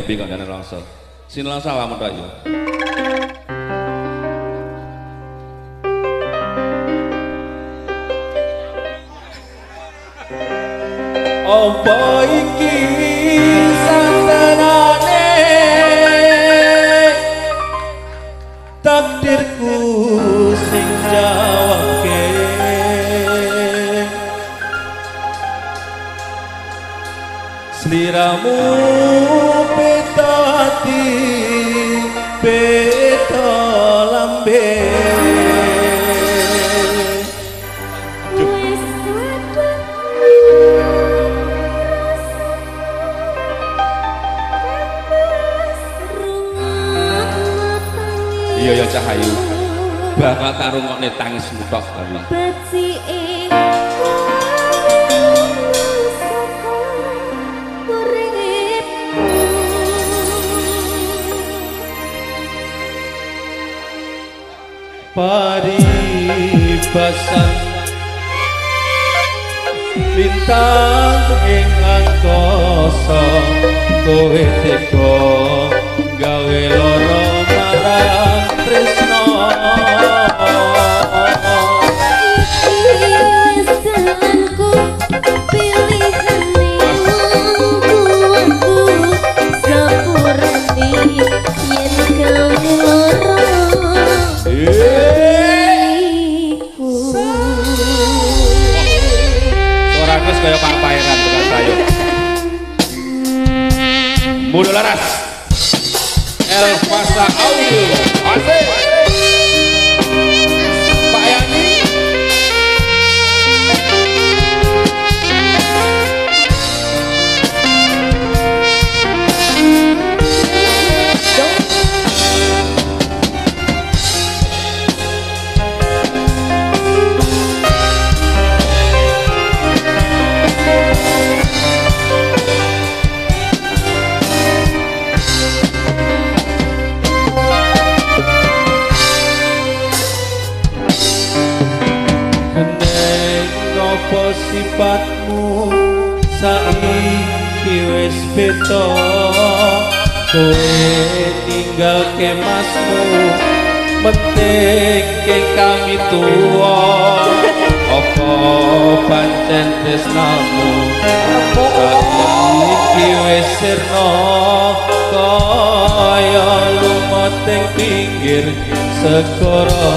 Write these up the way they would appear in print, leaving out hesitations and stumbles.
happy kok dene langsung. Sin langsung awakmu tok yo. Apa iki santenane takdirku sing jawabke sliramu beda ati beda lambe iya ya Cahayu bakal tak rungokne tangismu tok tapi paribasan bintang ing angkasa kowe teka gawe lara marang tresno Selanku pilihane buatku sapurane yen gawe lara suaraku kaya Pak Pairan bukan sayur Mudo Laras Elfasa Audio asik Pak Yani sifatmu saiki wis beda kowe tinggal kemasmu penting kami tuwa apa pancen tresnamu saiki wis sirna kaya lumut ing pinggir segara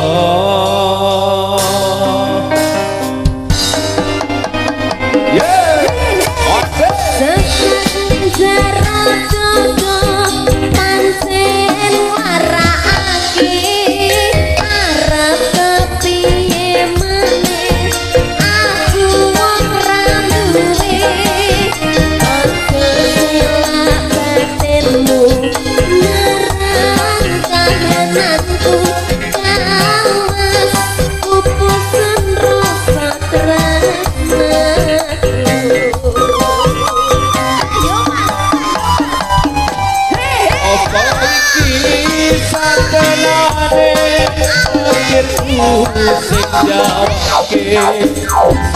sing jawabke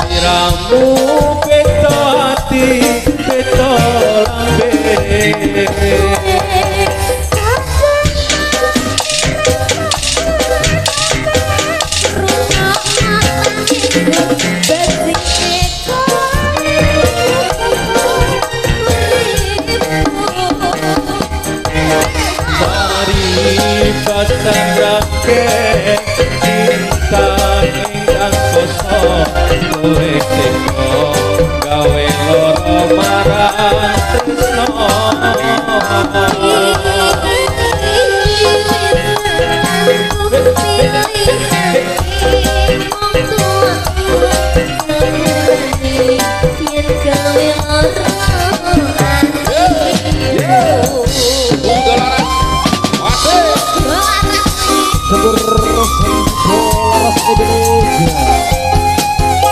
siramu beda ati beda lambe Pasarake cinta ingkang koso kowe teko gawe lara marang tresno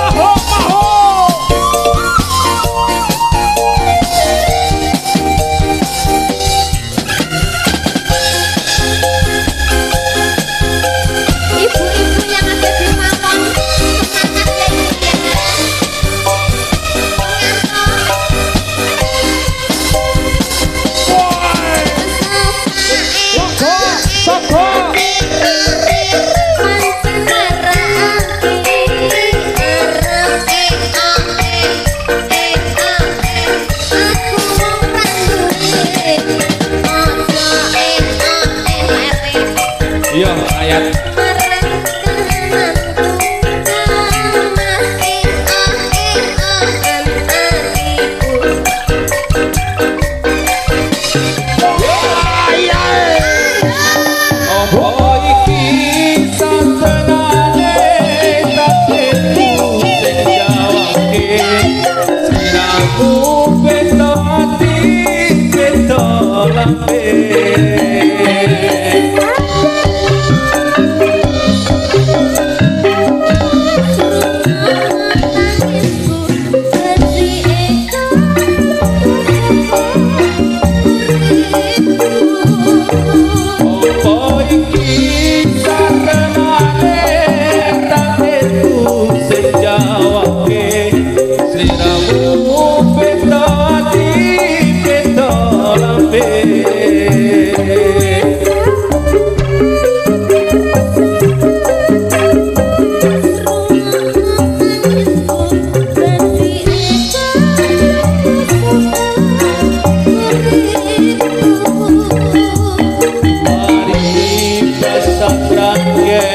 Maho ayat marang kananku kalah apa iki sasenane takdirku sing jawabke siramu beda ati beda lambe apa iki sasenane takdirku sing jawabke siramu beda ati beda lambe Mari pesantren ye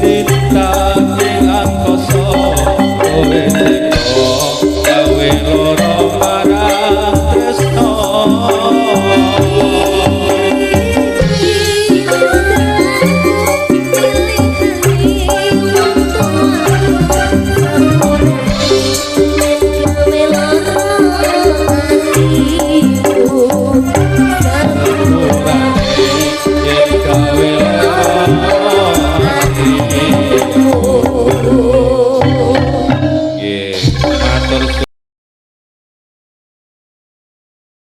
lintang ing angkasa ora teko gawe loro marang tresno yen gawe loro ati nggih matur